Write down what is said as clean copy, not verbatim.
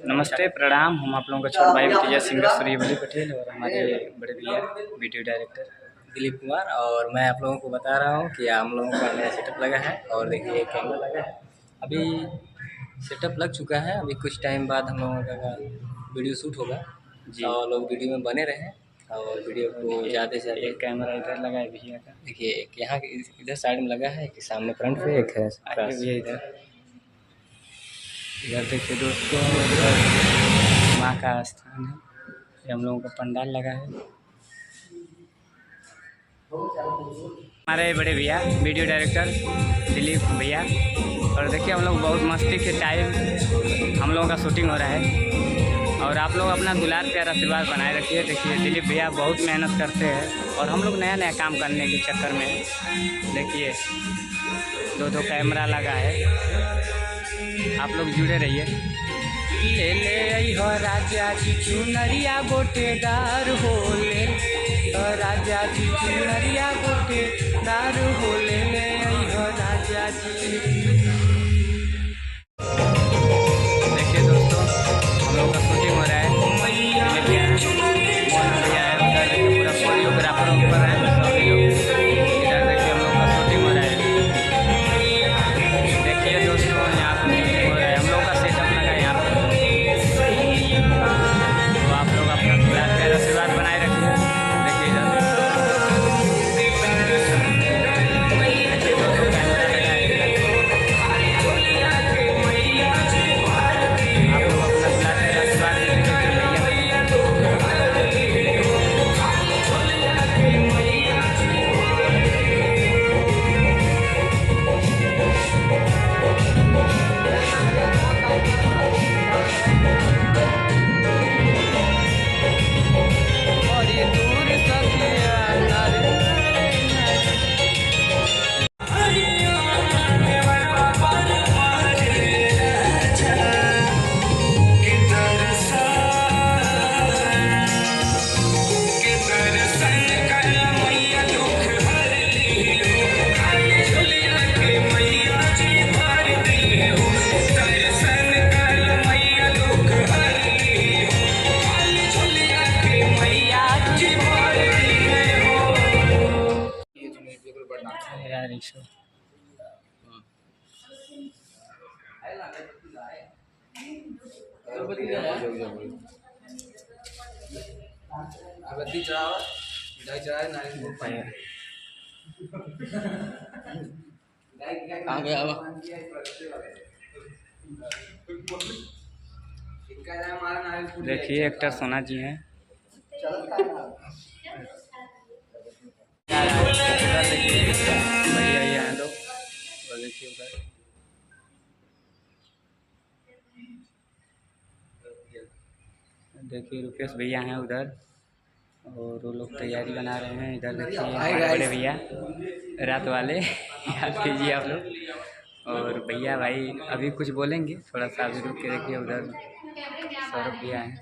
नमस्ते प्रणाम। हम आप लोगों का छोटे भाई भतीजा सिंगर सूर्यवली पटेल और हमारे बड़े भैया वीडियो डायरेक्टर दिलीप कुमार। और मैं आप लोगों को बता रहा हूँ कि हम लोगों का नया सेटअप लगा है और देखिए कैमरा लगा है। अभी सेटअप लग चुका है, अभी कुछ टाइम बाद हम लोगों का वीडियो शूट होगा जी। और लोग वीडियो में बने रहें और वीडियो को ज़्यादा से ज़्यादा। एक कैमरा इधर लगा है भैया का, देखिए एक यहाँ इधर साइड में लगा है, एक सामने फ्रंट पे, एक है भैया इधर इधर देखिए दोस्तों, माँ का स्थान है। ये हम लोगों का पंडाल लगा है। हमारे बड़े भैया वीडियो डायरेक्टर दिलीप भैया, और देखिए हम लोग बहुत मस्ती के टाइम हम लोगों का शूटिंग हो रहा है और आप लोग अपना दुलार प्यार आशीर्वाद बनाए रखिए। देखिए दिलीप भैया बहुत मेहनत करते हैं और हम लोग नया नया काम करने के चक्कर में देखिए दो कैमरा लगा है। आप लोग जुड़े रहिए। ले ले हो राजा जी चुनरिया गोटेदार हो, ले राजा जी चुनरिया गोटेदार हो, ले हो राजा जी। देखिए दोस्तों हम लोग का शूटिंग हो रहा है। भैया है उधर, देखिए पूरा कोरियोग्राफर ऊपर है, सभी लोग इधर देखिए हम लोग का शूटिंग हो रहा है। देखिए दोस्तों यहाँ पर शूटिंग हो रहा है, हम लोग का सेटअप लगा है यहाँ पर। तो आप लोग अपना दुलार प्यार आशीर्वाद बनाए रखिए। देखिए इधर यार इसो अगत्ती चढ़ावा मिठाई चढ़ाए नारियल को पाए आगे आवा देखिए एक्टर सोना जी हैं। भैया ये हैं लोग, और देखिए उधर देखिए रुपेश भैया हैं उधर, और वो लोग तैयारी बना रहे हैं। इधर देखिए हमारे बड़े भैया रात वाले याद कीजिए आप लोग। और भैया भाई अभी कुछ बोलेंगे, थोड़ा सा अभी रुक के देखिए। उधर सौरभ भैया हैं।